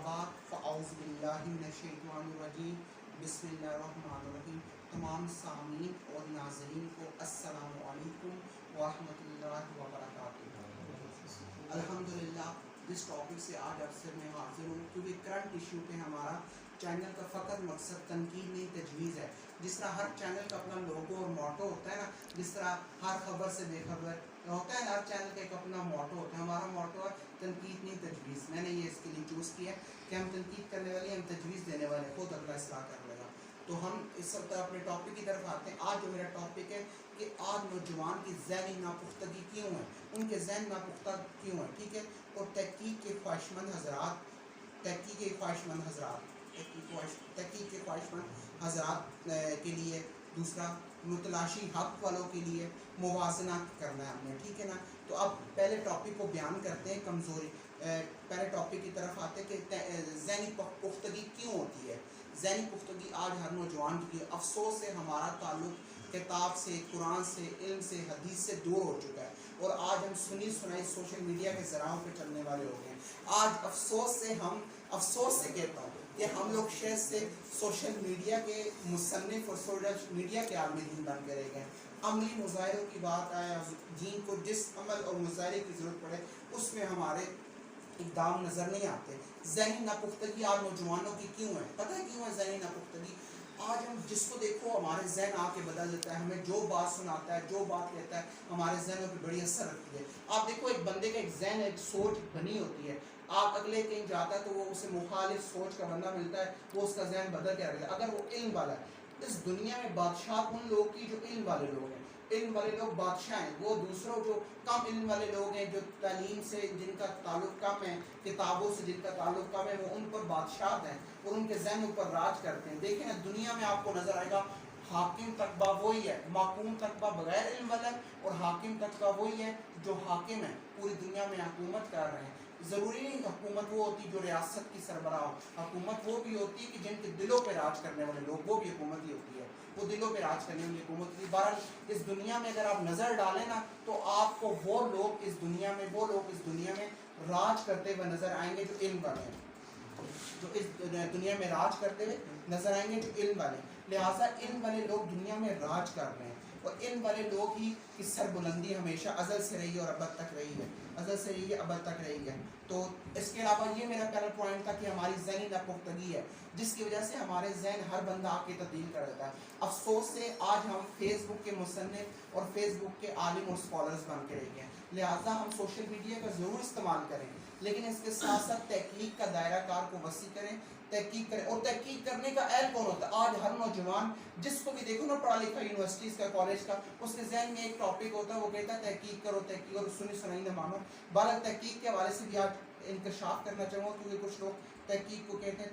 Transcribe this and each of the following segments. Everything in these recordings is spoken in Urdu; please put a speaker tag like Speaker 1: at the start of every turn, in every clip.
Speaker 1: بعد فاعوذ باللہ من الشیطان الرجیم بسم اللہ الرحمن الرحیم. تمام سامعین اور ناظرین کو السلام علیکم ورحمۃ اللہ وبرکاتہ. الحمدللہ جس ٹاپک سے آج افسر میں حاضر ہوں کیونکہ کرنٹ ایشو پہ ہمارا چینل کا فقط مقصد تنقید نہیں تجویز ہے. جس طرح ہر چینل کا اپنا لوگو اور موٹو ہوتا ہے نا, جس طرح ہر خبر سے بے خبر ہوتا ہے, ہر چینل کا ایک اپنا موٹو ہوتا ہے. ہمارا موٹو ہے تنقید نہیں تجویز. میں نے یہ اس کے لیے چوز کیا ہے کہ ہم تنقید کرنے والے, ہم تجویز دینے والے, خود اگلا اصلاح کر لے گا. تو ہم اس وقت اپنے ٹاپک کی طرف آتے ہیں. آج جو میرا ٹاپک ہے کہ آج نوجوان کی ذہنی ناپختگی کیوں ہے, ان کے ذہن ناپختہ کیوں ہے, ٹھیک ہے. اور تحقیق کے خواہشمند حضرات کے لیے, دوسرا متلاشی حق والوں کے لیے موازنہ کرنا ہے ہم نے, ٹھیک ہے نا. تو اب پہلے ٹاپک کو بیان کرتے ہیں, کمزوری. پہلے ٹاپک کی طرف آتے ہیں کہ ذہنی پختگی کیوں ہوتی ہے. ذہنی پختگی آج ہر نوجوان کی, افسوس سے ہمارا تعلق کتاب سے, قرآن سے, علم سے, حدیث سے دور ہو چکا ہے, اور آج ہم سنی سنائی سوشل میڈیا کے ذرائعوں پہ چلنے والے ہو گئے ہیں. آج افسوس سے کہتا ہوں کہ ہم لوگ شاید سے سوشل میڈیا کے مصنف اور سوشل میڈیا کے عالم دین بن کے رہ گئے ہیں. عملی مظاہروں کی بات آئے, دین کو جس عمل اور مظاہرے کی ضرورت پڑے اس میں ہمارے اقدام نظر نہیں آتے. ذہنی ناپختگی آج نوجوانوں کی کیوں ہے؟ پتہ ہے کیوں ہے ذہنی ناپختگی؟ آج ہم جس کو دیکھو ہمارے ذہن آ کے بدل دیتا ہے, ہمیں جو بات سناتا ہے, جو بات کہتا ہے, ہمارے ذہنوں پہ بڑی اثر رکھتی ہے. آپ دیکھو ایک بندے کا ایک ذہن, ایک سوچ بنی ہوتی ہے, آپ اگلے کہیں جاتا ہے تو وہ اسے مخالف سوچ کا بندہ ملتا ہے, وہ اس کا ذہن بدل کے رکھتا ہے. اگر وہ علم والا ہے, اس دنیا میں بادشاہ ان لوگوں کی جو علم والے لوگ ہیں, علم والے لوگ بادشاہ ہیں. وہ دوسروں جو کم علم والے لوگ ہیں, جو تعلیم سے جن کا تعلق کم ہے, کتابوں سے جن کا تعلق کم ہے, وہ ان پر بادشاہ ہیں اور ان کے ذہن پر راج کرتے ہیں. دیکھیں نا دنیا میں آپ کو نظر آئے گا حاکم طبقہ وہی ہے, محکوم طبقہ بغیر علم والا ہے, اور حاکم طبقہ وہی ہے جو حاکم ہے, پوری دنیا میں حکومت کر رہے ہیں. ضروری نہیں حکومت وہ ہوتی جو ریاست کی سربراہ ہو, حکومت وہ بھی ہوتی ہے کہ جن کے دلوں پہ راج کرنے والے لوگ, وہ بھی حکومت ہی ہوتی ہے, وہ دلوں پہ راج کرنے والی حکومت کی. بہرحال اس دنیا میں اگر آپ نظر ڈالیں نا تو آپ کو وہ لوگ اس دنیا میں راج کرتے ہوئے نظر آئیں گے جو علم والے ہیں, جو اس دنیا میں راج کرتے ہوئے نظر آئیں گے جو علم والے. لہٰذا علم والے لوگ دنیا میں راج کر رہے ہیں, اور علم والے لوگ ہی کی سر بلندی ہمیشہ ازل سے رہی ہے اور ابد تک رہی ہے, ازل سے رہی ہے, ابد تک رہی ہے. تو اس کے علاوہ یہ میرا پہلا پوائنٹ تھا کہ ہماری ذہنی ناپختگی ہے, جس کی وجہ سے ہمارے ذہن ہر بندہ آ کے تبدیل کر دیتا ہے. افسوس سے آج ہم فیس بک کے مصنف اور فیس بک کے عالم اور اسکالرز بن کے رہ گئے ہیں. لہٰذا ہم سوشل میڈیا کا ضرور استعمال کریں, لیکن اس کے ساتھ ساتھ تحقیق کا دائرہ کار کو وسیع کریں, تحقیق کریں. اور تحقیق کرنے کا اہل کون ہوتا ہے؟ آج ہر نوجوان جس کو بھی دیکھو نا, پڑھا لکھا یونیورسٹیز کا, کالج کا, اس کے ذہن میں ایک ٹاپک ہوتا ہے, وہ کہتا ہے تحقیق کرو, تحقیق اور سنی سنائی نہ مانو. بالا تحقیق کے حوالے سے بھی آج انکشاف کرنا چاہوں گا, کیونکہ کچھ لوگ تحقیق کو کہتے ہیں.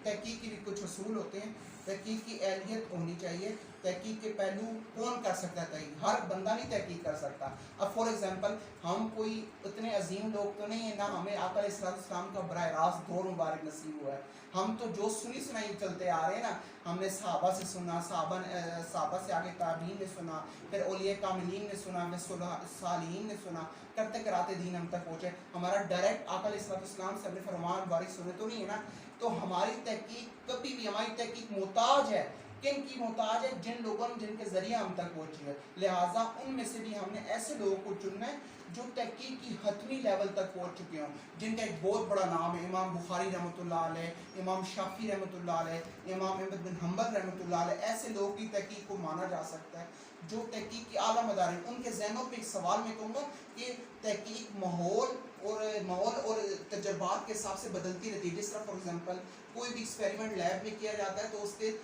Speaker 1: تحقیق کے بھی کچھ اصول ہوتے ہیں. تحقیق کی اہلیت ہونی چاہیے. تحقیق کے پہلو کون کر سکتا ہے؟ تحقیق ہر بندہ نہیں تحقیق کر سکتا. اب فار ایگزامپل ہم کوئی اتنے عظیم لوگ تو نہیں ہیں نا, ہمیں آقا علیہ السلام کا براہ راست دور مبارک نصیب ہوا ہے. ہم تو جو سنی سنائی چلتے آ رہے ہیں نا, ہم نے صحابہ سے سنا, صحابہ سے آگے تابعین نے سنا, پھر اولیاء کاملین نے سنا, پھر صالحین نے سنا, کرتے کراتے دین ہم تک پہنچے. ہمارا ڈائریکٹ آقا علیہ السلام سے اپنے فرمان مبارک سنے تو نہیں ہے نا. تو ہماری تحقیق کبھی بھی, ہماری تحقیق محتاج ہے, کن کی محتاج ہے؟ جن لوگوں جن کے ذریعے ہم تک پہنچی ہے. لہٰذا ان میں سے بھی ہم نے ایسے لوگوں کو چننا ہے جو تحقیق کی حتمی لیول تک پہنچ چکے ہوں, جن کا ایک بہت بڑا نام ہے. امام بخاری رحمۃ اللہ علیہ, امام شافعی رحمۃ اللہ علیہ, امام احمد بن حنبل رحمۃ اللہ علیہ, ایسے لوگ کی تحقیق کو مانا جا سکتا ہے جو تحقیق کی اعلیٰ مدار ہیں. ان کے ذہنوں پہ ایک سوال میں کہوں گا کہ تحقیق ماحول اور تجربات کے حساب سے بدلتی رہتی ہے. جس طرح فار ایگزامپل کوئی بھی ایکسپیریمنٹ لیب میں کیا جاتا ہے تو اس کے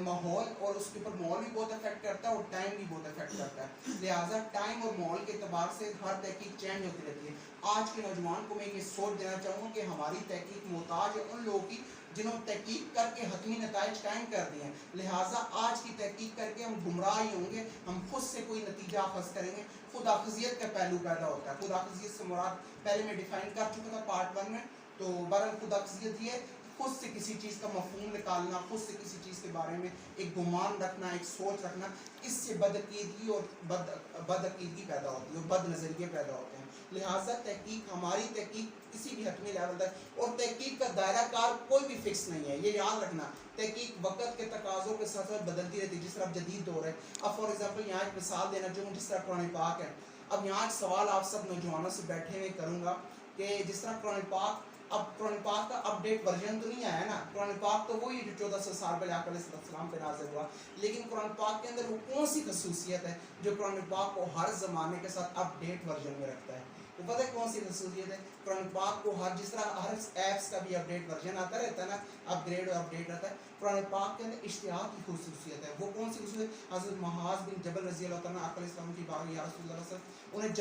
Speaker 1: ماحول اور اس کے اوپر ماحول بھی بہت افیکٹ کرتا ہے, اور ٹائم بھی بہت افیکٹ کرتا ہے. لہٰذا ٹائم اور ماحول کے اعتبار سے ہر تحقیق چینج ہوتی رہتی ہے. آج کے نوجوان کو میں یہ سوچ دینا چاہوں گا کہ ہماری تحقیق محتاج ہے ان لوگوں کی جنہوں نے تحقیق کر کے حتمی نتائج قائم کر دیے ہیں. لہٰذا آج کی تحقیق کر کے ہم گمراہ ہی ہوں گے, ہم خود سے کوئی نتیجہ اخذ کریں گے. خود آخذیت کا پہلو پیدا ہوتا ہے. خود آخذیت سے مراد پہلے میں ڈیفائن کر چکا تھا پارٹ 1 میں. تو بہرحال خود آخذیت یہ ہے خود سے کسی چیز کا مفہوم نکالنا, خود سے کسی چیز کے بارے میں ایک گمان رکھنا, ایک سوچ رکھنا. اس سے بدعقیدگی اور بد عقیدگی پیدا ہوتی ہے, اور بد نظریے پیدا ہوتے ہیں. لہٰذا تحقیق ہماری تحقیق کسی بھی حتمی لیول تک، اور تحقیق کا دائرہ کار کوئی بھی فکس نہیں ہے، یہ یاد رکھنا. تحقیق وقت کے تقاضوں کے ساتھ ساتھ بدلتی رہتی ہے، جس طرح جدید دور ہے. اب فار ایگزامپل یہاں ایک مثال دینا چاہوں جس طرح قرآن پاک ہے. اب یہاں ایک سوال آپ سب نوجوانوں سے بیٹھے ہوئے کروں گا کہ جس طرح قرآن پاک، اب قرآن پاک کا اپڈیٹ ورژن تو نہیں آیا نا، قرآن پاک تو وہی جو 1400 سال پہلے آقا علیہ السلام پہ نازل ہوا، لیکن قرآن پاک کے اندر وہ کون سی خصوصیت ہے جو قرآن پاک کو ہر زمانے کے ساتھ اپڈیٹ ورژن میں رکھتا ہے؟ وہ پتہ ہے کون سی خصوصیت ہے؟ قرآن پاک کو ہر، جس طرح ہر ایپس کا بھی اپڈیٹ ورژن آتا رہتا ہے نا، اپ گریڈ اور اپڈیٹ رہتا ہے، قرآن پاک کے اندر اشتہار کی خصوصیت ہے. وہ کون سی خصوصیت؟ حضرت معاذ بن جبل رضی اللہ تعالیٰ آقا علیہ السلام کی بات، یا رسول اللہ صلی اللہ علیہ وسلم، انہیں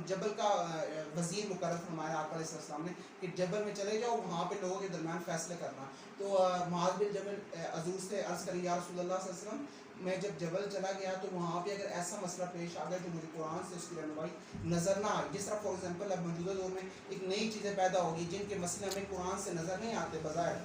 Speaker 1: جبل کا وزیر مقرر فرمایا آقا علیہ السلام نے کہ جبل میں چلے جاؤ، وہاں پہ لوگوں کے درمیان فیصلے کرنا. تو معاذ بن جبل حضور سے عرض کری یا رسول اللہ صلی اللہ علیہ وسلم، میں جب جبل چلا گیا تو وہاں پہ اگر ایسا مسئلہ پیش آ گیا جو مجھے قرآن سے اس کی رہنمائی نظر نہ آئی، جس طرح فار ایگزامپل اب موجودہ دور میں ایک نئی چیزیں پیدا ہوگی جن کے مسئلے ہمیں قرآن سے نظر نہیں آتے بظاہر،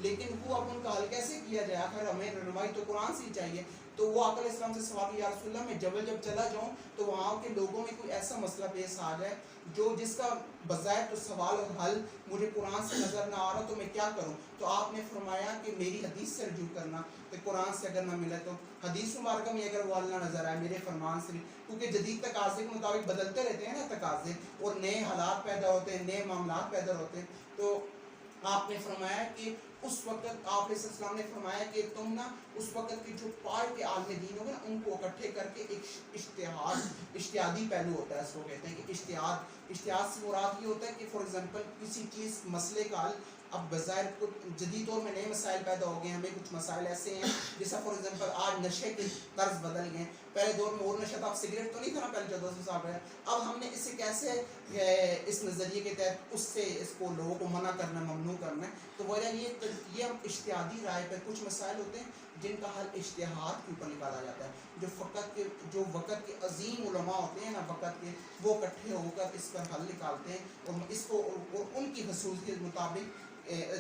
Speaker 1: لیکن وہ اب ان کا حل کیسے کیا جائے؟ آخر ہمیں رہنمائی تو قرآن سے ہی چاہیے. تو وہ آقا علیہ السلام سے سوال کیا، یا رسول اللہ میں جبل جب چلا جاؤں تو وہاں کے لوگوں میں کوئی ایسا مسئلہ پیش آ جائے جو جس کا بظاہر تو سوال اور حل مجھے قرآن سے نظر نہ آ رہا، تو میں کیا کروں؟ تو آپ نے فرمایا کہ میری حدیث سے رجوع کرنا، کہ قرآن سے اگر نہ ملے تو حدیث مبارکہ میں اگر وہ حل نہ نظر آئے میرے فرمان سے، کیونکہ جدید تقاضے کے مطابق بدلتے رہتے ہیں نا تقاضے، اور نئے حالات پیدا ہوتے ہیں، نئے معاملات پیدا ہوتے ہیں. تو آپ نے فرمایا کہ اس وقت آپ علیہ السلام نے فرمایا کہ تم نا اس وقت کے جو پارٹ کے عالم دین ہوگا نا ان کو اکٹھے کر کے ایک اشتہادی پہلو ہوتا ہے، اس کو کہتے ہیں کہ اشتہاد سے مراد یہ ہوتا ہے کہ فار ایگزامپل کسی چیز مسئلے کا حل، اب بظاہر کچھ جدید دور میں نئے مسائل پیدا ہو گئے ہیں، ہمیں کچھ مسائل ایسے ہیں جیسا فار ایگزامپل آج نشے کے طرز بدل گئے ہیں. پہلے دور میں اور نشہ تھا، اب سگریٹ تو نہیں تھا نا پہلے 1400 سال پہلے، اب ہم نے اسے کیسے اس نظریے کے تحت اس سے اس کو لوگوں کو منع کرنا، ممنوع کرنا ہے. تو وجہ یہ ہم اشتہادی رائے پر کچھ مسائل ہوتے ہیں جن کا حل اشتہاد کے اوپر نکالا جاتا ہے، جو وقت کے عظیم علماء ہوتے ہیں نا وقت کے، وہ اکٹھے ہو کر اس پر حل نکالتے ہیں اور اس کو اور ان کی خصوصیت کے مطابق،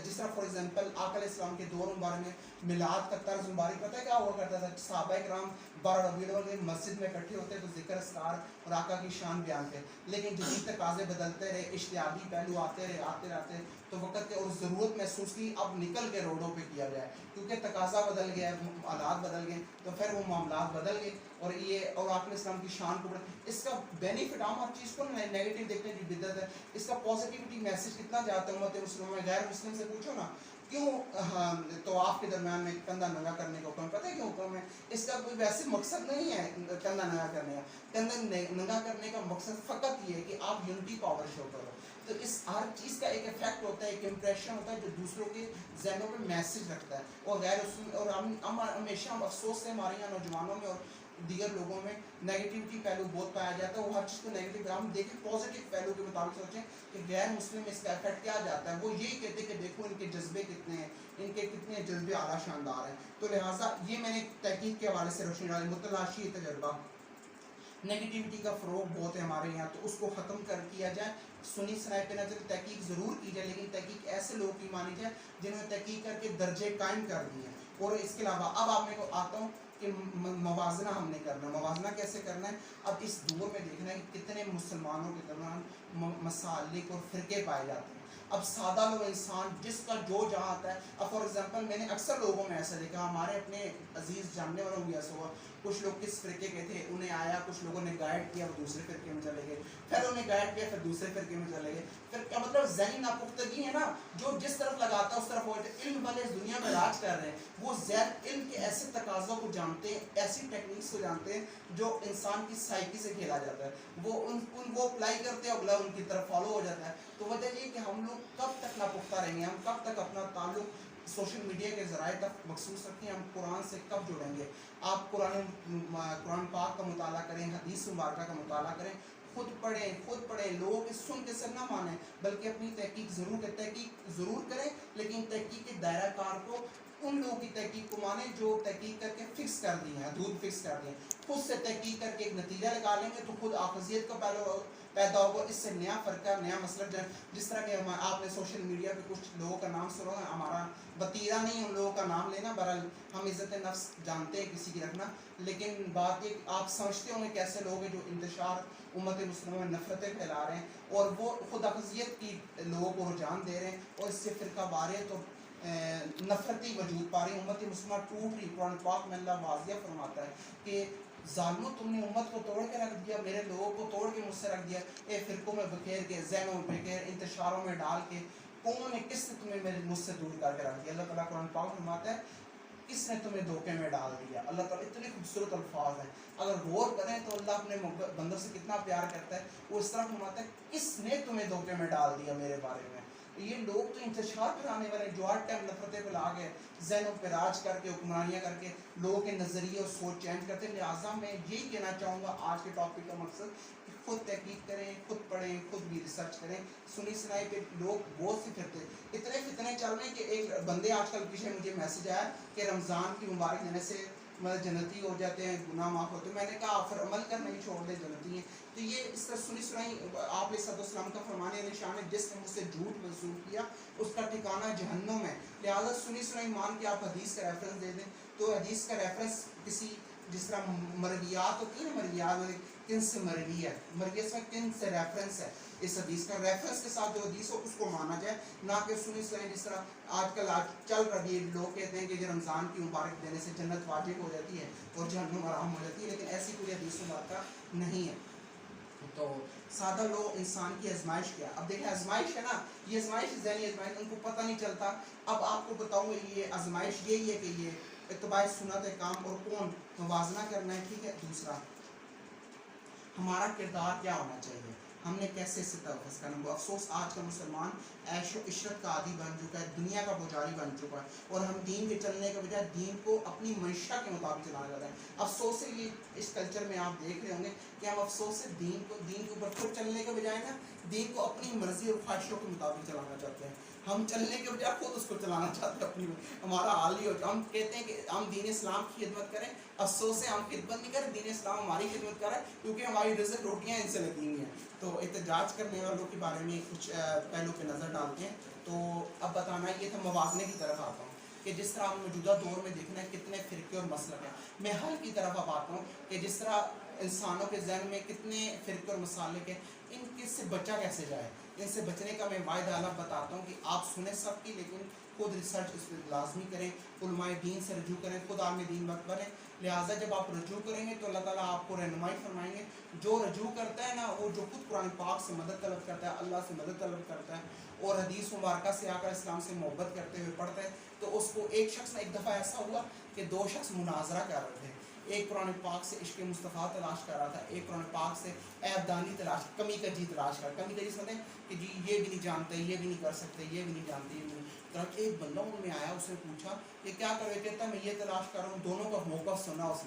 Speaker 1: جس طرح فار ایگزامپل آقا علیہ السلام کے دور مبارک میں میلاد کا طرز مبارک پتہ ہے کیا ہوا کرتا تھا؟ صحابہ کرام 12 ربیع الاول میں مسجد میں اکٹھے ہوتے تو ذکر اذکار اور آقا کی شان بیان تھے، لیکن جدید تقاضے بدلتے رہے، اشتہادی پہلو آتے رہتے تو وقت کے اور ضرورت محسوس کی اب نکل کے روڈوں پہ کیا جائے، کیونکہ تقاضا بدل گیا، حالات بدل گئے، تو پھر وہ معاملات بدل گئے. اور آقا علیہ السلام کی شان کو اس کا بینیفٹ، ہم ہر چیز کو نیگیٹو دیکھتے ہیں جو بدعت ہے، اس کا پازیٹیوٹی میسج کتنا جاتا ہے امت مسلمہ میں؟ غیر مسلم سے پوچھو نا کیوں تو آپ کے درمیان میں کندھا ننگا کرنے کا حکم، پتہ ہے کیوں حکم ہے؟ اس کا کوئی ویسے مقصد نہیں ہے کندھا ننگا کرنے کا، کندھا ننگا کرنے کا مقصد فقط یہ ہے کہ آپ یونٹی پاور شو کرو. تو اس ہر چیز کا ایک افیکٹ ہوتا ہے، ایک امپریشن ہوتا ہے جو دوسروں کے ذہنوں پہ میسج رکھتا ہے. اور ہم ہمیشہ افسوس سے ہمارے یہاں نوجوانوں میں اور دیگر لوگوں میں نیگیٹیوٹی پہلو بہت پایا جاتا ہے، وہ ہر چیز کو نیگیٹو، ہم دیکھیں پازیٹیو پہلو کے مطابق سوچیں کہ غیر مسلم اس کا افیکٹ کیا جاتا ہے، وہ یہی کہتے ہیں کہ دیکھو ان کے جذبے کتنے ہیں، ان کے کتنے جذبے اعلیٰ شاندار ہیں. تو لہٰذا یہ میں نے تحقیق کے حوالے سے روشنی ڈالی، متلاشی تجربہ. نیگیٹیوٹی کا فروغ بہت ہے ہمارے یہاں، تو اس کو ختم کیا جائے. سنی سنائی پہ نہ چلے، تحقیق ضرور کی جائے، لیکن تحقیق ایسے لوگوں کی مانی جائے جنہوں نے تحقیق کر کے درجے قائم کر دیے ہیں. اور اس کے علاوہ اب آپ میں کو آتا ہوں کہ موازنہ ہم نے کرنا ہے. موازنہ کیسے کرنا ہے؟ اب اس دور میں دیکھنا ہے کہ کتنے مسلمانوں کے درمیان مسالک اور فرقے پائے جاتے ہیں. اب سادہ لوگ انسان جس کا جو جہاں آتا ہے، اب فار ایگزامپل میں نے اکثر لوگوں میں ایسا دیکھا، ہمارے اپنے عزیز جاننے والوں بھی ایسا ہوا، کچھ لوگ کس فرقے کے تھے انہیں آیا، کچھ لوگوں نے گائیڈ کیا وہ دوسرے فرقے میں چلے گئے، پھر انہیں گائیڈ کیا پھر دوسرے فرقے میں چلے گئے. پھر کیا مطلب ذہنی ناپختگی ہے نا، جو جس طرف لگاتا ہے اس طرف ہوتے. علم والے اس دنیا میں راج کر رہے ہیں، وہ علم کے ایسے تقاضوں کو جانتے ہیں، ایسی ٹیکنیکس کو جانتے ہیں جو انسان کی سائیکی سے کھیلا جاتا ہے، وہ اپلائی کرتے ہیں، اگلا ان کی طرف فالو ہو جاتا ہے. تو وجہ یہ کہ ہم لوگ کب تک ناپختہ رہیں گے، ہم کب تک اپنا تعلق سوشل میڈیا کے ذرائع تک مخصوص رکھیں، ہم قرآن سے کب جڑیں گے؟ آپ قرآن پاک کا مطالعہ کریں، حدیث مبارکہ کا مطالعہ کریں، خود پڑھیں، لوگوں کے سن کے سر نہ مانیں، بلکہ اپنی تحقیق ضرور کریں، لیکن تحقیق کے دائرہ کار کو ان لوگوں کی تحقیق کو مانیں جو تحقیق کر کے فکس کر دی ہیں، حدود فکس کر دی ہیں. خود سے تحقیق کر کے ایک نتیجہ نکالیں گے تو خود آخذیت کا پیدا ہوگا. اس سے نیا فرقہ، نیا مسلک، جس طرح کہ آپ نے سوشل میڈیا پہ کچھ لوگوں کا نام سنا ہے، ہمارا وطیرہ نہیں ان لوگوں کا نام لینا، بہرحال ہم عزت نفس جانتے ہیں کسی کی رکھنا، لیکن بات یہ آپ سمجھتے ہوں گے کیسے لوگ ہیں جو انتشار امت مسلمہ میں نفرتیں پھیلا رہے ہیں اور وہ خود اخذیت کی لوگوں کو رجحان دے رہے ہیں اور اس سے فرقہ واریت اور نفرتی وجود پا رہی. امت مسلمہ ٹوٹ رہی. قرآن پاک میں اللہ واضح فرماتا ہے کہ ظالموں تم نے امت کو توڑ کے رکھ دیا، میرے لوگوں کو توڑ کے مجھ سے رکھ دیا، اے فرقوں میں بکھیر کے، ذہنوں میں بکھیر، انتشاروں میں ڈال کے، کون نے کس نے تمہیں میرے مجھ سے دور کر کے رکھ دیا. اللہ تعالیٰ قرآن پاک فرماتا ہے کس نے تمہیں دھوکے میں ڈال دیا. اللہ تعالیٰ اتنے خوبصورت الفاظ ہیں، اگر غور کریں تو اللہ اپنے بندوں سے کتنا پیار کرتا ہے. وہ اس طرح فرماتا ہے کس نے تمہیں دھوکے میں ڈال دیا میرے بارے میں. یہ لوگ تو انتشار پھیلانے والے جو ہر ٹائم نفرتیں پھیلا کے ذہنوں پہ راج کر کے حکمرانیاں کر کے لوگوں کے نظریے اور سوچ چینج کرتے ہیں. لہٰذا میں یہی کہنا چاہوں گا آج کے ٹاپک کا مقصد کہ خود تحقیق کریں، خود پڑھیں، خود بھی ریسرچ کریں. سنی سنائی پہ لوگ بہت سی پھرتے اتنے فتنے چل رہے ہیں کہ ایک بندے آج کل پیچھے مجھے میسج آیا کہ رمضان کی مبارک دینے سے جنتی ہو جاتے ہیں، گناہ معاف ہوتے ہیں. میں نے کہا پھر عمل کرنا ہی چھوڑ دے، جنتی ہیں. تو یہ اس طرح سنی سنائی آپ علیہ السلام کا فرمان نشان ہے، جس نے مجھ سے جھوٹ منسوخ کیا اس کا ٹھکانہ جہنم ہے. لہٰذا سنی سنائی مان کے آپ حدیث کا ریفرنس دے دیں تو حدیث کا ریفرنس کسی جس طرح مرویات ہوتی ہیں نا، مرویات کن سے مروی ہے، مرویت میں کن سے ریفرنس ہے، اس حدیث کا ریفرنس کے ساتھ جو حدیث ہو اس کو مانا جائے، نہ کہ سنی سنائی جس طرح آج کل چل رہی ہے. لوگ کہتے ہیں کہ رمضان کی مبارک دینے سے جنت واجب ہو جاتی ہے اور جہنم حرام ہو جاتی ہے، لیکن ایسی کوئی حدیث مبارکہ نہیں ہے. تو سادہ لو انسان کی آزمائش کیا. اب دیکھیں آزمائش ہے نا، یہ آزمائش ذہنی آزمائش ان کو پتہ نہیں چلتا. اب آپ کو بتاؤں گا یہ آزمائش یہی ہے کہ یہ اتباع سنت کام اور کون موازنہ کرنا ہے. ٹھیک ہے. دوسرا ہمارا کردار کیا ہونا چاہیے، ہم نے کیسے اس سے تلفظ کرنا. وہ افسوس آج کا مسلمان عیش و عشرت کا عادی بن چکا ہے، دنیا کا پجاری بن چکا ہے اور ہم دین کے چلنے کے بجائے دین کو اپنی معیشت کے مطابق چلانا چاہتے ہیں. افسوس سے یہ اس کلچر میں آپ دیکھ رہے ہوں گے کہ ہم افسوس سے دین کے اوپر خود چلنے کے بجائے نا دین کو اپنی مرضی اور خواہشوں کے مطابق چلانا چاہتے ہیں. ہم چلنے کے بجائے خود اس کو چلانا چاہتے ہیں اپنی. ہمارا حال ہی ہوتا ہے. ہم کہتے ہیں کہ ہم دین اسلام کی خدمت کریں، افسوس سے ہم خدمت نہیں کریں، دین اسلام ہماری خدمت کرے کیونکہ ہماری رزق روٹیاں ان سے لگی ہوئی ہیں. تو احتجاج کرنے والوں کے بارے میں کچھ پہلو پہ نظر ڈالتے ہیں. تو اب بتانا یہ تھا موازنے کی طرف آتا ہوں کہ جس طرح ہم موجودہ دور میں دیکھنا ہے کتنے فرقے اور مسلک ہیں. میں حل کی طرف اب آتا ہوں کہ جس طرح انسانوں کے ذہن میں کتنے فرقے اور مسالک ہیں، ان کے سے بچا کیسے جائے. ان سے بچنے کا میں واحد حالہ بتاتا ہوں کہ آپ سنیں سب کی، لیکن خود ریسرچ اس پہ لازمی کریں، علماء دین سے رجوع کریں، خود عالم دین وقت بنیں. لہٰذا جب آپ رجوع کریں گے تو اللہ تعالیٰ آپ کو رہنمائی فرمائیں گے. جو رجوع کرتا ہے نا، وہ جو خود قرآن پاک سے مدد طلب کرتا ہے، اللہ سے مدد طلب کرتا ہے اور حدیث مبارکہ سے آ کر اسلام سے محبت کرتے ہوئے پڑھتا ہے، تو اس کو ایک شخص نے ایک دفعہ ایسا ہوا کہ دو شخص مناظرہ کر رہے تھے. ایک قرآن پاک سے عشق مصطفیٰ تلاش کر رہا تھا، ایک قرآن پاک سے عیب دانی تلاش، کمی کجی تلاش کر. کمی کجی سمجھیں کہ جی یہ بھی نہیں جانتے، یہ بھی نہیں کر سکتے، یہ بھی نہیں جانتے، یہ بھی نہیں. تو ایک بندہ ان میں آیا، اس نے پوچھا کہ کیا کرے، کہتا میں یہ تلاش کر رہا ہوں. دونوں کا موقف سنا اس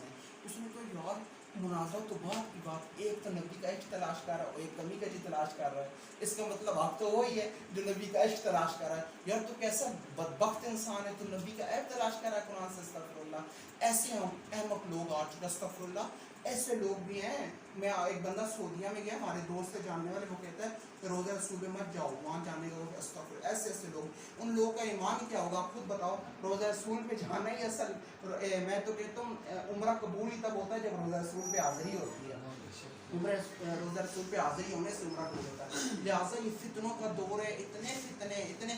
Speaker 1: نے کہا یار مناظرہ تو بات کی بات، ایک تو نبی کا عشق تلاش کر رہا ہے، ایک کمی کجی تلاش کر رہا ہے. اس کا مطلب آپ تو وہی ہے جو نبی کا عشق تلاش کر رہا ہے. یار تو کیسا بدبخت انسان ہے، تو نبی کا عیب تلاش کر رہا ہے قرآن سے. استغفر اللہ. ایسے ہم احمق لوگ آ چکے. استغفر اللہ. ایسے لوگ بھی ہیں. میں ایک بندہ سعودیہ میں گیا، ہمارے دوست سے جاننے والے، وہ کہتا ہے کہ روزہ رسول پہ مت جاؤ، وہاں جانے کا. استغفر. ایسے ایسے لوگ، ان لوگوں کا ایمان کیا ہوگا خود بتاؤ. روزہ رسول پہ جانا ہی اصل، میں تو کہتا ہوں عمرہ قبول ہی تب ہوتا ہے جب روزہ رسول پہ حاضری ہوتی ہے. روزہ رسول پہ حاضری ہونے سے عمرہ قبول ہوتا ہے. لہٰذا یہ فتنوں کا دور ہے. اتنے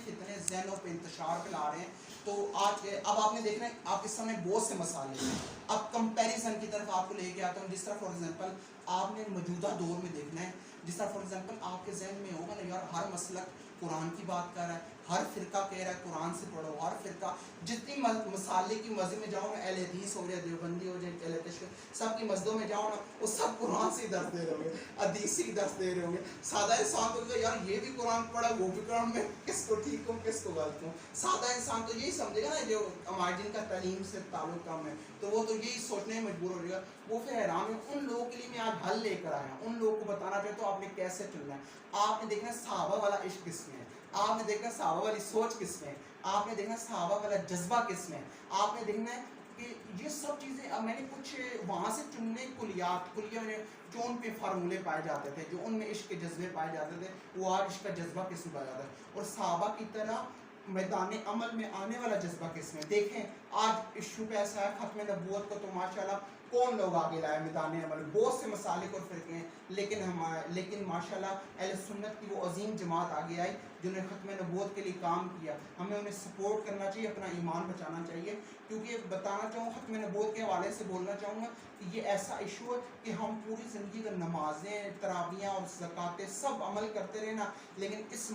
Speaker 1: فتنے ذہنوں پہ انتشار پھیلا رہے ہیں. تو آج اب آپ نے دیکھنا ہے آپ کے سامنے بہت سے مسائل ہیں. اب کمپیریزن کی طرف آپ کو لے کے آتا ہوں. جس طرح فار ایگزامپل آپ نے موجودہ دور میں دیکھنا ہے، جس طرح فار ایگزامپل آپ کے ذہن میں ہوگا نا یار ہر مسلک قرآن کی بات کر رہا ہے، ہر فرقہ کہہ رہا ہے قرآن سے پڑھو. ہر فرقہ جتنی مسالے کی مسجد میں جاؤ نا، اہل حدیث ہو جائے، دیوبندی ہو جائے، اہل تشیع، سب کی مسجدوں میں جاؤ نا، وہ سب قرآن سے ہی درس دے رہے ہوں گے، حدیث سے ہی درس دے رہے ہوں گے. سادہ انسان تو یار یہ بھی قرآن پڑھا، وہ بھی قرآن، میں کس کو ٹھیک ہوں کس کو غلط ہوں. سادہ انسان تو یہی سمجھے گا نا جو ہمارے جن کا تعلیم سے تعلق کم ہے، تو وہ تو یہی سوچنے میں مجبور ہو جائے گا. وہ پھر حیران ہے. ان لوگوں کے لیے میں آج حل لے کر آیا ہوں. ان لوگوں کو بتانا چاہتا ہوں آپ نے کیسے چلنا ہے. آپ نے دیکھنا صحابہ والا عشق کس میں ہے. آپ نے دیکھنا صحابہ والی سوچ کس میں ہے, آپ نے دیکھنا صحابہ والا جذبہ کس میں ہے, آپ نے دیکھنا ہے کہ یہ سب چیزیں. اب میں نے کچھ وہاں سے چننے کلیہ میں جو ان پہ فارمولے پائے جاتے تھے, جو ان میں عشق کے جذبے پائے جاتے تھے, وہ آج عشق کا جذبہ کس میں پایا جاتا ہے, اور صحابہ کی طرح میدان عمل میں آنے والا جذبہ کس میں. دیکھیں آج ایشو پہ ایسا ہے ختم نبوت کو تو ماشاءاللہ کون لوگ آگے لائے میدان عمل, بہت سے مسالک اور فرقے ہیں, لیکن ماشاءاللہ اہل سنت کی وہ عظیم جماعت آگے آئی جنہوں نے ختم نبوت کے لیے کام کیا. ہمیں انہیں سپورٹ کرنا چاہیے, اپنا ایمان بچانا چاہیے, کیونکہ بتانا چاہوں ختم نبوت کے حوالے سے بولنا چاہوں گا کہ یہ ایسا ایشو ہے کہ ہم پوری زندگی کا نمازیں, تراویحیں اور زکاتیں سب عمل کرتے رہے نا, لیکن اس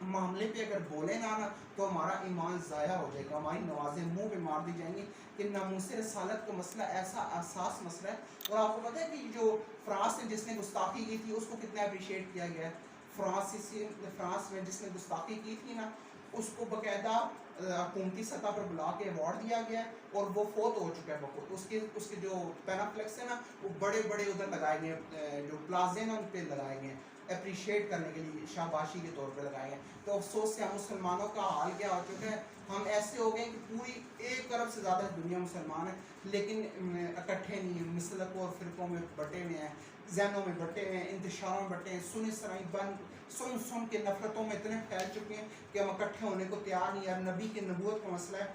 Speaker 1: معاملے پہ اگر بولے نا تو ہمارا ایمان ضائع ہو جائے گا, ہماری نمازیں منہ پہ مار دی جائیں گی. کہ ناموس رسالت کا مسئلہ ایسا حساس مسئلہ ہے. اور آپ کو پتہ ہے کہ جو فرانس نے جس نے گستاخی کی تھی اس کو کتنا اپریشیٹ کیا گیا ہے. فرانس میں جس نے گستاخی کی تھی نا, اس کو باقاعدہ حکومتی سطح پر بلا کے ایوارڈ دیا گیا ہے, اور وہ فوت ہو چکا ہے بخود. اس کے جو پینافلیکس ہیں نا وہ بڑے بڑے ادھر لگائے گئے ہیں, جو پلازے نا ان پہ لگائے گئے ہیں, اپریشیٹ کرنے کے لیے شاباشی کے طور پہ لگائے ہیں. تو افسوس سے ہم مسلمانوں کا حال کیا ہو چکا ہے, ہم ایسے ہو گئے کہ پوری 1 ارب سے زیادہ دنیا مسلمان ہے, لیکن اکٹھے نہیں ہیں, مسلکوں اور فرقوں میں بٹے ہوئے ہیں, ذہنوں میں بٹے ہوئے ہیں, انتشاروں میں بٹے ہیں, سن کے نفرتوں میں اتنے پھیل چکے ہیں کہ ہم اکٹھے ہونے کو تیار نہیں. یار نبی کی نبوت کا مسئلہ ہے,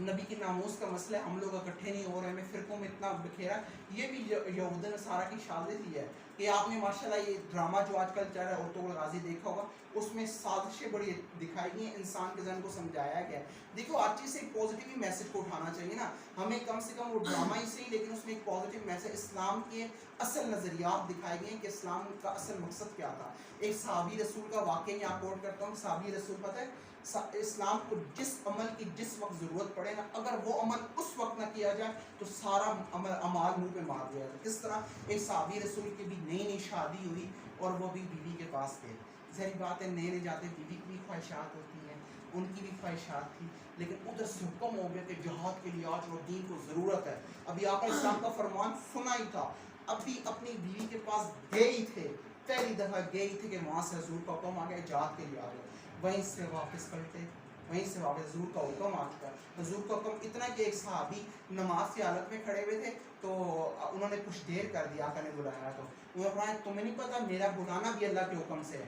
Speaker 1: نبی کی ناموس کا مسئلہ ہے, ہم لوگ اکٹھے نہیں ہو رہے, ہمیں فرقوں میں اتنا بکھیرا. یہ بھی یہود نصارہ کی شاذت ہی ہے کہ آپ نے ماشاءاللہ یہ ڈرامہ جو آج کل چل رہا ہے ارطغرل غازی دیکھا ہوگا, اس میں سازشیں بڑی دکھائی گئی ہیں, انسان کے ذہن کو سمجھایا گیا ہے. دیکھو ہر چیز سے ایک پازیٹیو ہی میسج کو اٹھانا چاہیے نا ہمیں, کم سے کم وہ ڈرامہ ہی صحیح لیکن اس میں ایک پازیٹیو میسج, اسلام کے اصل نظریات دکھائے گئے ہیں کہ اسلام کا اصل مقصد کیا تھا. ایک صحابی رسول کا واقعہ یہاں کوٹ کرتا ہوں. صحابی رسول پتہ ہے اسلام کو جس عمل کی جس وقت ضرورت پڑے نا, اگر وہ عمل اس وقت نہ کیا جائے تو سارا عمال منہ پہ مار دیا جائے. کس طرح ایک صحابی رسول کی بھی نئی شادی ہوئی اور وہ بھی بیوی کے پاس گئے. ظاہر بات ہے نئے جاتے بیوی کی بھی خواہشات ہوتی ہیں, ان کی بھی خواہشات تھی, لیکن ادھر سے حکم ہو گیا کہ جہاد کے لیے آج وہ دین کو ضرورت ہے. ابھی آپ نے اسلام کا فرمان سنا ہی تھا, ابھی اپنی بیوی کے پاس گئے ہی تھے, پہلی دفعہ گئے ہی تھے کہ وہاں سے حضور کا حکم آ گیا جہاد کے لیے آ گیا. وہیں سے واپس پلٹے, وہیں سے واپس حضور کا حکم آ چکا. حضور کا حکم اتنا کہ ایک صحابی نماز کی حالت میں کھڑے ہوئے تھے تو انہوں نے کچھ دیر کر دیا, آقا نے بلایا تو انہوں نے فرمایا تمہیں نہیں پتا میرا بلانا بھی اللہ کے حکم سے ہے,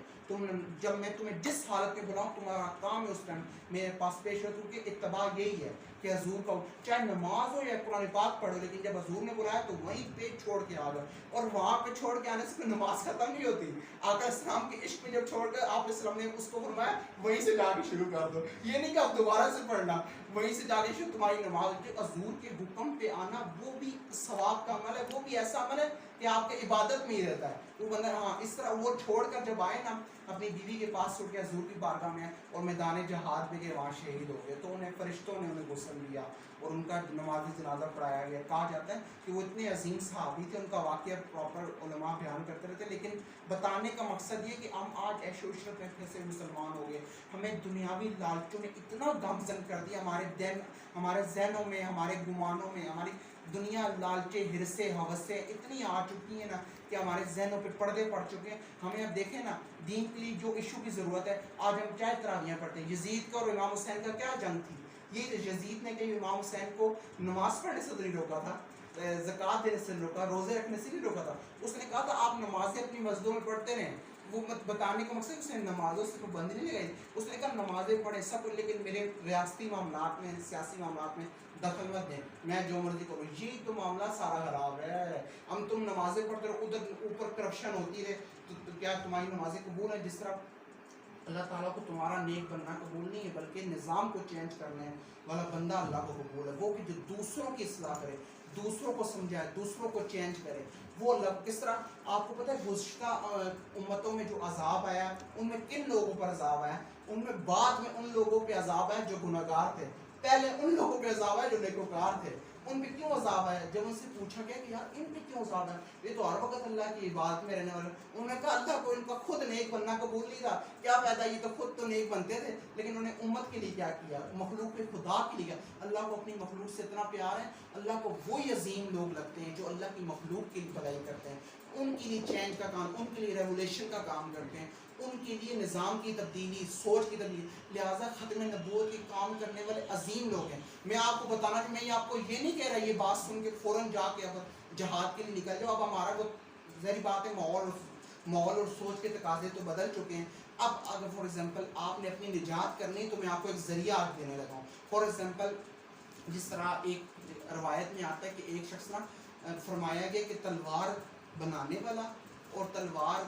Speaker 1: جب میں تمہیں جس حالت میں بلاؤں تمہارا کام ہے اس ٹائم میرے پاس پیش ہو, کیونکہ اتباع یہی ہے کہ حضور کا چاہے نماز ہو یا قرآن پاک پڑھو, لیکن جب حضور نے بلایا تو وہیں پہ چھوڑ کے آ گئے. اور وہاں پہ چھوڑ کے آنے سے نماز ختم نہیں ہوتی. آقا اسلام کے عشق میں جب چھوڑ کر آپ السلام نے اس کو فرمایا وہیں سے جا کے شروع کر دو, یہ نہیں کہ آپ دوبارہ سے پڑھنا, وہیں سے جا کے شروع. تمہاری نماز حضور کے حکم پہ آنا وہ بھی ثواب کا عمل ہے, وہ بھی ایسا عمل ہے کہ آپ کے عبادت میں ہی رہتا ہے وہ بندہ. ہاں اس طرح وہ چھوڑ کر جب آئے نا اپنی بیوی کے پاس چھوڑ کے حضور کی بارگاہ میں اور میدان جہاد میں گئے, وہاں شہید ہو گئے, تو انہیں فرشتوں نے انہیں غسل دیا اور ان کا نماز جنازہ پڑھایا گیا. کہا جاتا ہے کہ وہ اتنے عظیم صحابی تھے, ان کا واقعہ پراپر علماء بیان کرتے رہتے, لیکن بتانے کا مقصد یہ کہ ہم آج عیش و عشرت میں کیسے مسلمان ہو گئے. ہمیں دنیاوی لالچوں نے اتنا گامزن کر دیا, ہمارے ذہنوں میں, ہمارے گمانوں میں, ہماری دنیا لالچے ہرسے ہوسیں اتنی آ چکی ہیں نا کہ ہمارے ذہنوں پہ پردے پڑ چکے ہیں. ہمیں اب دیکھیں نا دین کے لیے جو ایشو کی ضرورت ہے, آج ہم چاہے تراویحیں پڑھتے ہیں. یزید کا اور امام حسین کا کیا جنگ تھی, یہ یزید نے کہ امام حسین کو نماز پڑھنے سے تو نہیں روکا تھا, زکوٰۃ دینے سے نہیں روکا, روزے رکھنے سے نہیں روکا تھا. اس نے کہا تھا آپ نمازیں اپنی مسجدوں میں پڑھتے رہیں. وہ بتانے کا مقصد اس نے نمازوں سے پابندی نہیں لگائی. اس نے کہا نمازیں پڑھیں سب, لیکن میرے ریاستی معاملات میں, سیاسی معاملات میں دخل مت دیں, میں جو مرضی کروں. یہ تو معاملہ سارا خراب ہے. ہم تم نمازیں پڑھتے رہو, ادھر اوپر کرپشن ہوتی ہے, تو کیا تمہاری نمازیں قبول ہیں؟ جس طرح اللہ تعالیٰ کو تمہارا نیک بننا قبول نہیں ہے بلکہ نظام کو چینج کرنا ہے والا بندہ اللہ کو قبول ہے. وہ کہ جو دوسروں کی اصلاح کرے, دوسروں کو سمجھائے, دوسروں کو چینج کرے, وہ اللہ. کس طرح آپ کو پتہ ہے گزشتہ امتوں میں جو عذاب آیا ان میں کن لوگوں پر عذاب آیا, ان میں بعد میں ان لوگوں پہ عذاب آیا جو گناہگار تھے, پہلے ان لوگوں پہ عذاب آیا جو نیکوکار تھے. ان پہ کیوں عذاب آیا؟ جب ان سے پوچھا گیا کہ یار ان پہ کیوں عذاب ہے, یہ تو ہر وقت اللہ کی عبادت میں رہنے والے. انہوں نے کہا اللہ کو ان کا خود نیک بننا قبول نہیں تھا, کیا فائدہ, یہ تو خود تو نیک بنتے تھے لیکن انہوں نے امت کے لیے کیا کیا, مخلوق کے خدا کے لیے کیا. اللہ کو اپنی مخلوق سے اتنا پیار ہے, اللہ کو وہی عظیم لوگ لگتے ہیں جو اللہ کی مخلوق کے لیے بھلائی کرتے ہیں, ان کے لیے چینج کا کام, ان کے لیے ریولیشن کا کام کرتے ہیں, ان کے لیے نظام کی تبدیلی، سوچ کی تبدیلی، لہٰذا ختم نبوت کے کام کرنے والے عظیم لوگ ہیں. میں آپ کو بتانا کہ میں آپ کو یہ نہیں کہہ رہا یہ بات سن کے فوراً جا کے اب جہاد کے لیے نکل جاؤ. اب ہمارا وہ ظاہری بات ہے ماحول اور سوچ کے تقاضے تو بدل چکے ہیں. اب اگر فار ایگزامپل آپ نے اپنی نجات کرنی تو میں آپ کو ایک ذریعہ دینے لگا ہوں. فار ایگزامپل جس طرح ایک روایت میں آتا ہے کہ ایک شخص نا فرمایا گیا کہ تلوار بنانے والا اور تلوار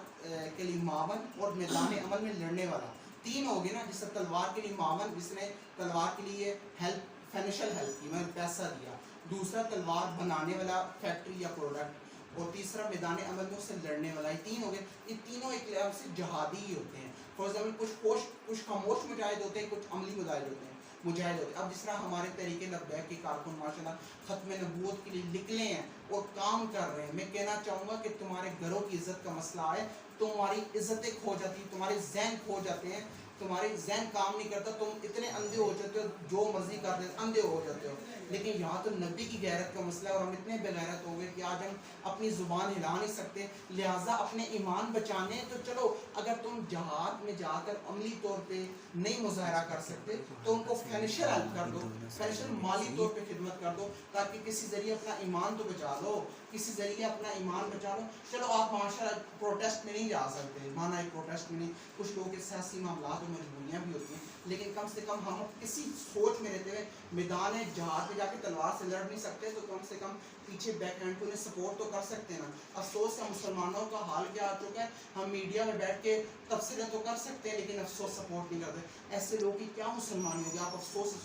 Speaker 1: کے لیے معاون اور میدان عمل میں لڑنے والا، تین ہو گئے نا. جس طرح تلوار کے لیے معاون، جس نے تلوار کے لیے ہیلپ، فائنینشیل ہیلپ کی، میں پیسہ دیا. دوسرا تلوار بنانے والا، فیکٹری یا پروڈکٹ. اور تیسرا میدان عمل میں اس سے لڑنے والا. یہ تین ہو گئے. یہ تینوں ایک لحاظ سے جہادی ہی ہوتے ہیں. فار ایگزامپل کچھ خاموش مجاہد ہوتے ہیں، کچھ عملی مجاہد ہوتے ہیں. اب جس طرح ہمارے طریقے لبیک کے کارکن ماشاءاللہ ختم نبوت کے لیے نکلے ہیں اور کام کر رہے ہیں، میں کہنا چاہوں گا کہ تمہارے گھروں کی عزت کا مسئلہ ہے، تمہاری عزتیں کھو جاتی، تمہارے ذہن کھو جاتے ہیں، تمہارے ذہن کام نہیں کرتا، تم اتنے اندھے ہو جاتے ہو، جو مرضی کر دیتے اندھے ہو جاتے ہو. لیکن یہاں تو نبی کی غیرت کا مسئلہ ہے اور ہم اتنے بے غیرت ہو گئے کہ آج ہم اپنی زبان ہلا نہیں سکتے. لہٰذا اپنے ایمان بچانے تو چلو، اگر تم جہاد میں جا کر عملی طور پہ نہیں مظاہرہ کر سکتے تو ان کو فائنینشیل ہیلپ کر دو، فائنینشیل مالی طور پہ خدمت کر دو، تاکہ کسی ذریعے اپنا ایمان تو بچا لو، کسی ذریعے اپنا ایمان بچا لو. چلو آپ ماشاءاللہ پروٹیسٹ میں نہیں جا سکتے، مانا ہے پروٹیسٹ میں نہیں، کچھ لوگوں کے سیاسی معاملات اور مجبوریاں بھی ہوتی ہیں، لیکن کم سے کم ہم کسی سوچ میں رہتے ہوئے میدان جہاد میں جا کے تلوار سے لڑ نہیں سکتے تو کم سے کم پیچھے بیک ہینڈ کو انہیں سپورٹ تو کر سکتے ہیں نا. افسوس ہے مسلمانوں کا حال کیا آ چکا ہے، ہم میڈیا میں بیٹھ کے تبصرے تو کر سکتے ہیں لیکن افسوس سپورٹ نہیں کرتے. ایسے لوگوں کی کیا مسلمانی ہوگی؟ آپ افسوس سے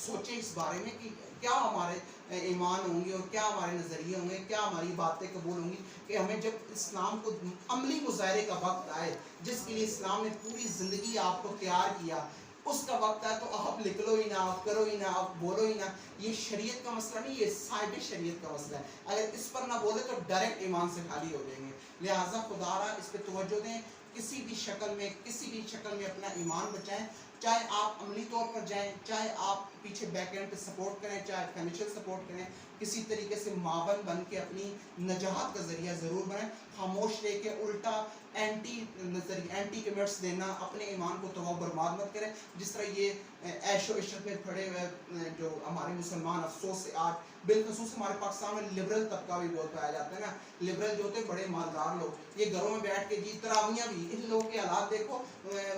Speaker 1: سوچیں اس بارے میں کہ کیا ہمارے ایمان ہوں گے اور کیا ہمارے نظریے ہوں گے، کیا ہماری باتیں قبول ہوں گی کہ ہمیں جب اسلام کو عملی مظاہرے کا وقت آئے، جس کے لیے اسلام نے پوری زندگی آپ کو تیار کیا، اس کا وقت ہے تو آپ نکلو ہی نہ، آپ کرو ہی نہ، آپ بولو ہی نہ. یہ شریعت کا مسئلہ نہیں، یہ صاحب شریعت کا مسئلہ ہے. اگر اس پر نہ بولے تو ڈائریکٹ ایمان سے خالی ہو جائیں گے. لہٰذا خدا را اس پہ توجہ دیں، کسی بھی شکل میں اپنا ایمان بچائیں، چاہے آپ عملی طور پر جائیں، چاہے آپ پیچھے بیک اینڈ پہ سپورٹ کریں، چاہے فائنینشیل سپورٹ کریں، کسی طریقے سے معاون بن کے اپنی نجات کا ذریعہ ضرور بنیں. خاموش رہ کے الٹا اینٹی کمنٹس دینا، اپنے ایمان کو تباہ و برباد مت کریں. جس طرح یہ عیش و عشرت میں پڑے ہوئے جو ہمارے مسلمان افسوس سے آج بالخصوص ہمارے پاکستان میں لبرل طبقہ بھی بہت پایا جاتا ہے نا. لبرل جو ہوتے ہیں بڑے مالدار لوگ، یہ گھروں میں بیٹھ کے جی تراویاں بھی، ان لوگوں کے حالات دیکھو،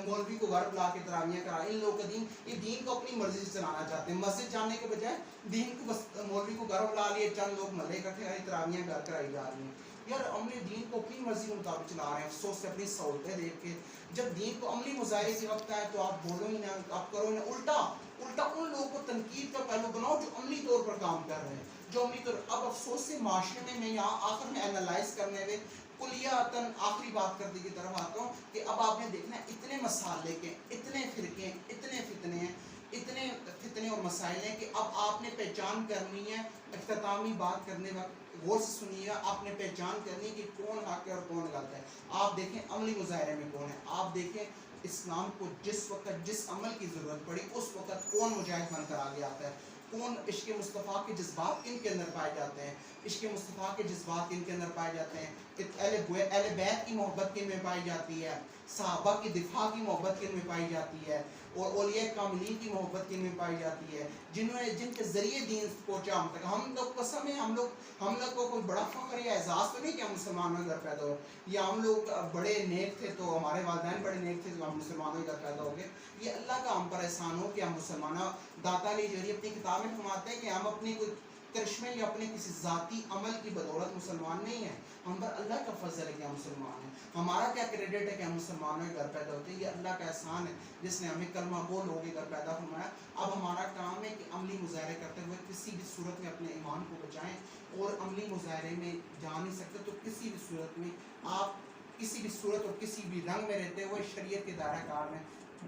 Speaker 1: مولوی کو گھر بلا کے تراویاں کرا. ان لوگوں کا دین، یہ دین کو اپنی مرضی سے چلانا چاہتے ہیں، مسجد جانے کے بجائے دین کو بس مولوی کو گھر بلا لیے، چند لوگ محلے اکٹھے آئے، تراویاں گھر کرائی جا رہی ہیں. یار عملی دین کو اپنی مرضی کے مطابق چلا رہے ہیں، افسوس سے اپنی سہولتیں دیکھ کے. جب دین کو عملی مظاہرے کے وقت آئے تو آپ بولو ہی نہ، آپ کرو ہی نہ. الٹا ان لوگوں کو تنقید کا پہلو بناؤ جو عملی طور پر کام کر رہے ہیں، جو عملی طور. اب افسوس سے معاشرے میں یہاں آخر میں اینالائز کرنے میں کلیاتاً آخری بات کرنے کی طرف آتا ہوں کہ اب آپ نے دیکھنا ہے اتنے مسالے کے، اتنے فرقے، اتنے فتنے ہیں، اتنے فتنے اور مسائل ہیں کہ اب آپ نے پہچان کرنی ہے. اختتامی بات کرنے وقت غور سے سنیے، آپ نے پہچان کرنی ہے کہ کون حق ہے اور کون غلط ہے. آپ دیکھیں عملی مظاہرے میں کون ہے، آپ دیکھیں اسلام کو جس وقت جس عمل کی ضرورت پڑی اس وقت کون مجاہد بن کر آگے آتا ہے، کون عشق مصطفیٰ کے جذبات کن کے اندر پائے جاتے ہیں، عشق مصطفیٰ کے جذبات کن کے اندر پائے جاتے ہیں، اہل بیت کی محبت کن میں پائی جاتی ہے، صحابہ کی دفاع کی محبت کن میں پائی جاتی ہے، اور اولیاء کاملین کی محبت کن میں پائی جاتی ہے، جن کے ذریعے دین پہنچا ہم تک. ہم لوگ قسم ہے، ہم لوگ کو کوئی بڑا فخر یا اعزاز تو نہیں کہ ہم مسلمانوں کے گھر پیدا ہو، یا ہم لوگ بڑے نیک تھے تو ہمارے والدین بڑے نیک تھے تو ہم مسلمانوں کے گھر پیدا ہو گئے. یہ اللہ کا ہم پر احسان ہو کہ ہم مسلمانوں. داتا علی جوہری اپنی کتاب میں فرماتے ہیں کہ ہم اپنی کوئی کرشمے یا اپنے کسی ذاتی عمل کی بدولت مسلمان نہیں ہیں، ہم پر اللہ کا فضل ہے کہ ہم مسلمان ہیں. ہمارا کیا کریڈٹ ہے کہ ہم مسلمانوں کے گھر پیدا ہوتے ہیں؟ یہ اللہ کا احسان ہے جس نے ہمیں کلمہ گو لوگوں کے گھر پیدا فرمایا. اب ہمارا کام ہے کہ عملی مظاہرے کرتے ہوئے کسی بھی صورت میں اپنے ایمان کو بچائیں، اور عملی مظاہرے میں جا نہیں سکتے تو کسی بھی صورت میں آپ کسی بھی صورت اور کسی بھی رنگ میں رہتے ہوئے شریعت کے دائرہ کار میں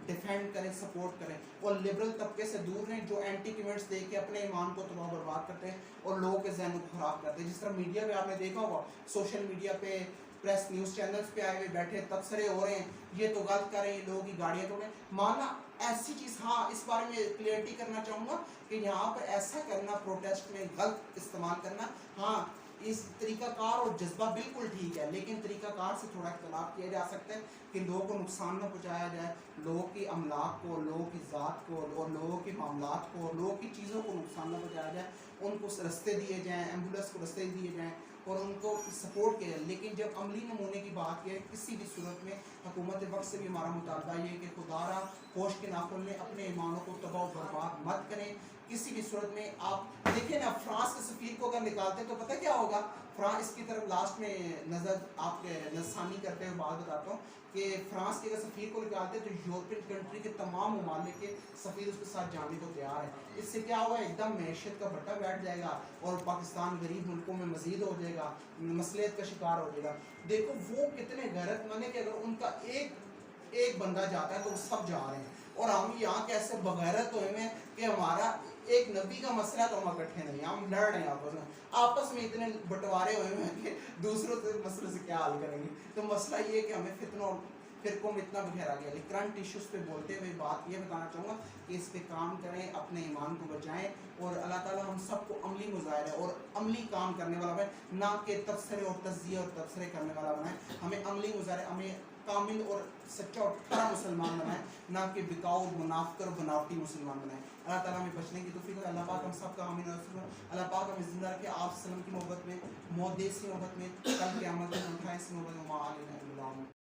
Speaker 1: ڈیفینڈ کریں، سپورٹ کریں، اور لبرل طبقے سے دور رہیں جو اینٹی کمنٹس دے کے اپنے ایمان کو تباہ برباد کرتے ہیں اور لوگوں کے ذہن کو خراب کرتے ہیں. جس طرح میڈیا پہ آپ نے دیکھا ہوگا، سوشل میڈیا پہ پریس نیوز چینلز پہ آئے ہوئے بیٹھے تبصرے ہو رہے ہیں، یہ تو غلط کر رہے ہیں، لوگوں کی گاڑیاں تو مانا ایسی چیز. ہاں اس بارے میں کلیئرٹی کرنا چاہوں گا کہ یہاں پر ایسا کرنا پروٹیسٹ میں غلط استعمال کرنا، ہاں اس طریقہ کار اور جذبہ بالکل ٹھیک ہے، لیکن طریقہ کار سے تھوڑا اختلاف کیا جا سکتا ہے کہ لوگوں کو نقصان نہ پہنچایا جائے، لوگوں کی املاک کو، لوگوں کی ذات کو اور لوگوں کے معاملات کو اور لوگوں کی چیزوں کو نقصان نہ پہنچایا جائے، ان کو رستے دیے جائیں، ایمبولینس کو رستے دیے جائیں اور ان کو سپورٹ کیا جائے۔ لیکن جب عملی نمونے کی بات ہے، کسی بھی صورت میں حکومت وقت سے بھی ہمارا مطالبہ یہ ہے کہ خدا را ہوش کے ناخن لیں، اپنے ایمانوں کو تباہ و برباد مت کریں کسی بھی صورت میں۔ آپ دیکھیں نا، فرانس کے سفیر کو اگر نکالتے تو پتہ کیا ہوگا؟ فرانس کی طرف لاسٹ میں نظر آپ نظرثانی کرتے ہوئے بات بتاتا ہوں کہ فرانس کے اگر سفیر کو نکالتے تو یورپین کنٹری کے تمام ممالک کے سفیر اس کے ساتھ جانے کو تیار ہے۔ اس سے کیا ہوگا؟ ایک دم معیشت کا بٹا بیٹھ جائے گا اور پاکستان غریب ملکوں میں مزید ہو جائے گا، مصلیت کا شکار ہو جائے گا۔ دیکھو وہ کتنے غیرت مند ہے کہ اگر ان کا ایک بندہ جاتا ہے تو وہ سب جا رہے ہیں، اور ہم یہاں کیسے بغیرت ہوئے ہیں کہ ہمارا ایک نبی کا مسئلہ تو ہم اکٹھے نہیں، ہم لڑ رہے ہیں آپس میں اتنے بٹوارے ہوئے ہیں کہ دوسروں سے مسئلے سے کیا حل کریں گے۔ تو مسئلہ یہ ہے کہ ہمیں فتنوں اور فرقوں میں اتنا بکھیرا گیا۔ لیکن کرنٹ ایشوز پہ بولتے ہوئے بات یہ بتانا چاہوں گا کہ اس پہ کام کریں، اپنے ایمان کو بچائیں، اور اللہ تعالیٰ ہم سب کو عملی مظاہرہ اور عملی کام کرنے والا بنائے، نہ کہ تبصرے اور تجزیے اور تبصرے کرنے والا بنائے۔ ہمیں عملی مظاہرہ، ہمیں کامل اور سچا اور کھرا مسلمان بنائے، نہ کہ بکاؤ، منافق اور بناوٹی مسلمان بنائے۔ اللہ تعالیٰ ہمیں بچنے کی توفیق دے۔ اللہ پاک ہم سب کا آمین اور رسول۔ اللہ پاک ہمیں زندہ رکھے آپ وسلم کی محبت میں، موت دے سی محبت میں، کل قیامت میں اٹھائے سی محبت میں۔